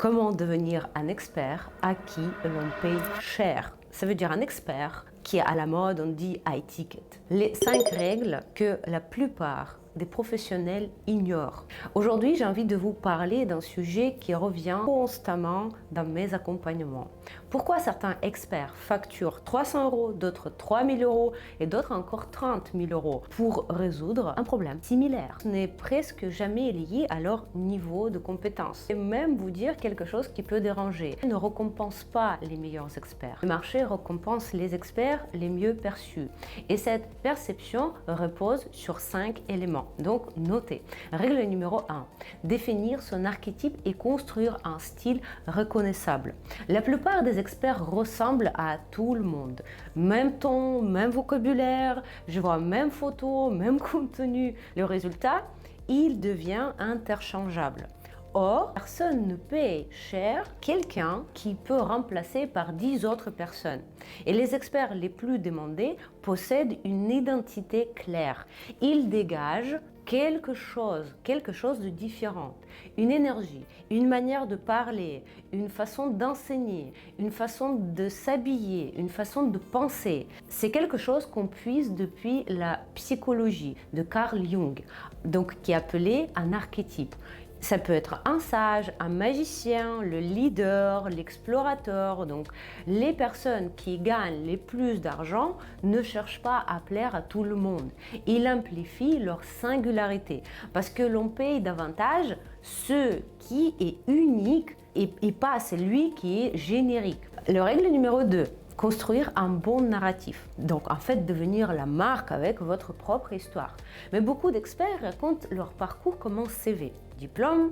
Comment devenir un expert à qui l'on paye cher? Ça veut dire un expert qui est à la mode, on dit high ticket. Les 5 règles que la plupart des professionnels ignorent. Aujourd'hui, j'ai envie de vous parler d'un sujet qui revient constamment dans mes accompagnements. Pourquoi certains experts facturent 300 €, d'autres 3000 € et d'autres encore 30 000 € pour résoudre un problème similaire? Ce n'est presque jamais lié à leur niveau de compétence. Et même vous dire quelque chose qui peut déranger. Ne récompense pas les meilleurs experts. Le marché récompense les experts les mieux perçus. Et cette perception repose sur 5 éléments. Donc, notez. Règle numéro 1. Définir son archétype et construire un style reconnaissable. La plupart des experts ressemblent à tout le monde. Même ton, même vocabulaire, je vois même photo, même contenu. Le résultat, il devient interchangeable. Or, personne ne paye cher quelqu'un qui peut remplacer par 10 autres personnes. Et les experts les plus demandés possèdent une identité claire. Ils dégagent quelque chose de différent, une énergie, une manière de parler, une façon d'enseigner, une façon de s'habiller, une façon de penser. C'est quelque chose qu'on puise depuis la psychologie de Carl Jung, donc qui est appelé un archétype. Ça peut être un sage, un magicien, le leader, l'explorateur. Donc, les personnes qui gagnent les plus d'argent ne cherchent pas à plaire à tout le monde. Ils amplifient leur singularité parce que l'on paye davantage ce qui est unique et pas celui qui est générique. La règle numéro 2. Construire un bon narratif. Donc, en fait, devenir la marque avec votre propre histoire. Mais beaucoup d'experts racontent leur parcours comme un CV. Diplôme,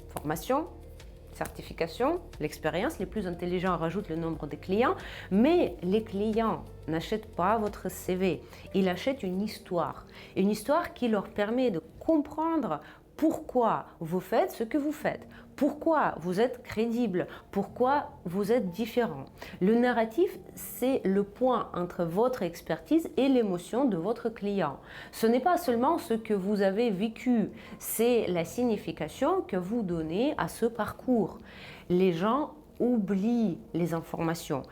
formation, certification, l'expérience. Les plus intelligents rajoutent le nombre de clients. Mais les clients n'achètent pas votre CV. Ils achètent une histoire. Une histoire qui leur permet de comprendre pourquoi vous faites ce que vous faites, pourquoi vous êtes crédible, pourquoi vous êtes différent. Le narratif, c'est le point entre votre expertise et l'émotion de votre client. Ce n'est pas seulement ce que vous avez vécu, c'est la signification que vous donnez à ce parcours. Les gens oublient les informations.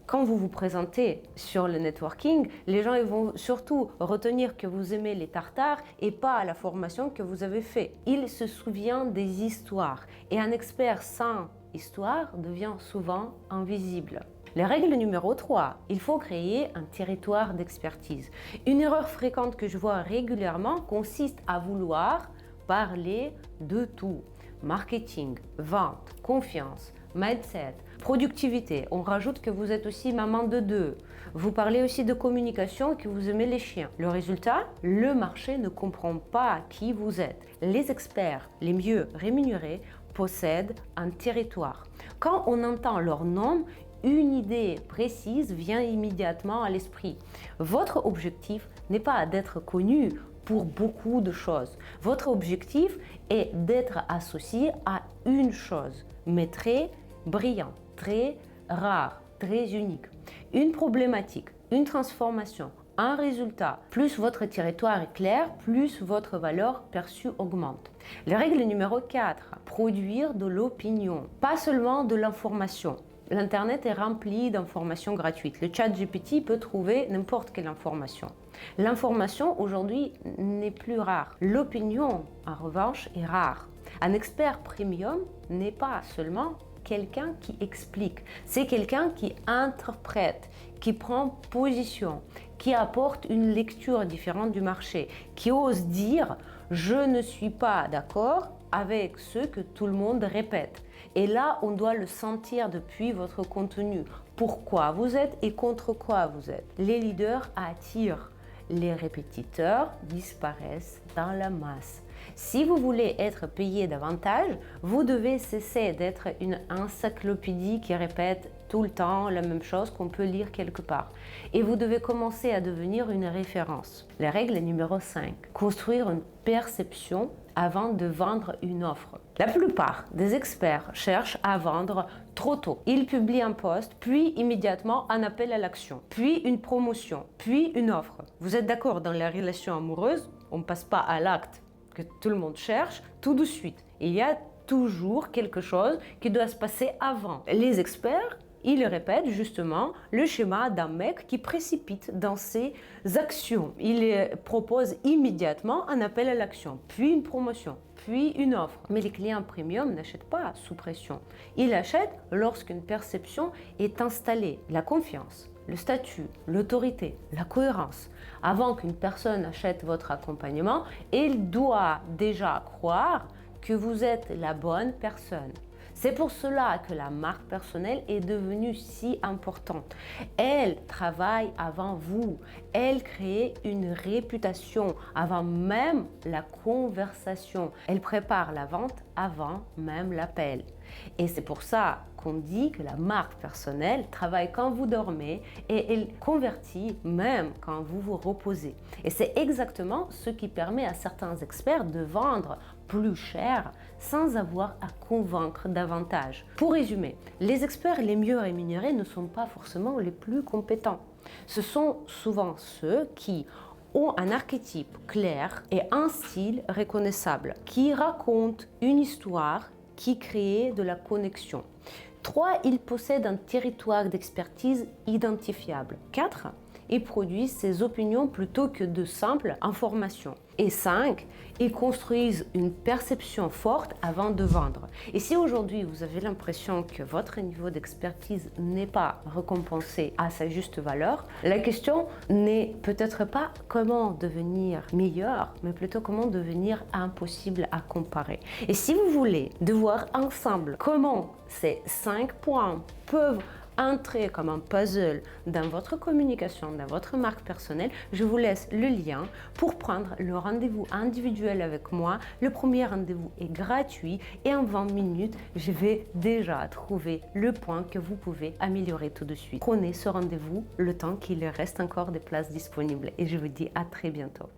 Quand vous vous présentez sur le networking, les gens ils vont surtout retenir que vous aimez les tartares et pas la formation que vous avez faite. Ils se souviennent des histoires et un expert sans histoire devient souvent invisible. La règle numéro 3, il faut créer un territoire d'expertise. Une erreur fréquente que je vois régulièrement consiste à vouloir parler de tout. Marketing, vente, confiance, mindset, productivité. On rajoute que vous êtes aussi maman de 2. Vous parlez aussi de communication et que vous aimez les chiens. Le résultat, le marché ne comprend pas qui vous êtes. Les experts les mieux rémunérés possèdent un territoire. Quand on entend leur nom, une idée précise vient immédiatement à l'esprit. Votre objectif n'est pas d'être connu pour beaucoup de choses. Votre objectif est d'être associé à une chose, mais très brillant, très rare, très unique. Une problématique, une transformation, un résultat. Plus votre territoire est clair, plus votre valeur perçue augmente. La règle numéro 4, produire de l'opinion, pas seulement de l'information. L'Internet est rempli d'informations gratuites. Le chat GPT peut trouver n'importe quelle information. L'information aujourd'hui n'est plus rare. L'opinion, en revanche, est rare. Un expert premium n'est pas seulement quelqu'un qui explique, c'est quelqu'un qui interprète, qui prend position, qui apporte une lecture différente du marché, qui ose dire « je ne suis pas d'accord avec ce que tout le monde répète ». Et là, on doit le sentir depuis votre contenu. Pourquoi vous êtes et contre quoi vous êtes. Les leaders attirent. Les répétiteurs disparaissent dans la masse. Si vous voulez être payé davantage, vous devez cesser d'être une encyclopédie qui répète tout le temps la même chose qu'on peut lire quelque part. Et vous devez commencer à devenir une référence. La règle numéro 5. Construire une perception avant de vendre une offre. La plupart des experts cherchent à vendre trop tôt. Ils publient un post, puis immédiatement un appel à l'action, puis une promotion, puis une offre. Vous êtes d'accord, dans la relation amoureuse, on ne passe pas à l'acte que tout le monde cherche tout de suite. Il y a toujours quelque chose qui doit se passer avant. Les experts, ils répètent justement le schéma d'un mec qui précipite dans ses actions. Il propose immédiatement un appel à l'action, puis une promotion, puis une offre. Mais les clients premium n'achètent pas sous pression. Ils achètent lorsqu'une perception est installée. La confiance, le statut, l'autorité, la cohérence. Avant qu'une personne achète votre accompagnement, elle doit déjà croire que vous êtes la bonne personne. C'est pour cela que la marque personnelle est devenue si importante. Elle travaille avant vous. Elle crée une réputation avant même la conversation. Elle prépare la vente avant même l'appel. Et c'est pour ça qu'on dit que la marque personnelle travaille quand vous dormez et elle convertit même quand vous vous reposez. Et c'est exactement ce qui permet à certains experts de vendre plus cher sans avoir à convaincre davantage. Pour résumer, les experts les mieux rémunérés ne sont pas forcément les plus compétents. Ce sont souvent ceux qui ont un archétype clair et un style reconnaissable, qui racontent une histoire, qui crée de la connexion. 3. Ils possèdent un territoire d'expertise identifiable. 4. Ils produisent ses opinions plutôt que de simples informations. Et 5. Ils construisent une perception forte avant de vendre. Et si aujourd'hui vous avez l'impression que votre niveau d'expertise n'est pas récompensé à sa juste valeur, la question n'est peut-être pas comment devenir meilleur, mais plutôt comment devenir impossible à comparer. Et si vous voulez de voir ensemble comment ces 5 points peuvent entrer comme un puzzle dans votre communication, dans votre marque personnelle, je vous laisse le lien pour prendre le rendez-vous individuel avec moi. Le premier rendez-vous est gratuit et en 20 minutes, je vais déjà trouver le point que vous pouvez améliorer tout de suite. Prenez ce rendez-vous le temps qu'il reste encore des places disponibles et je vous dis à très bientôt.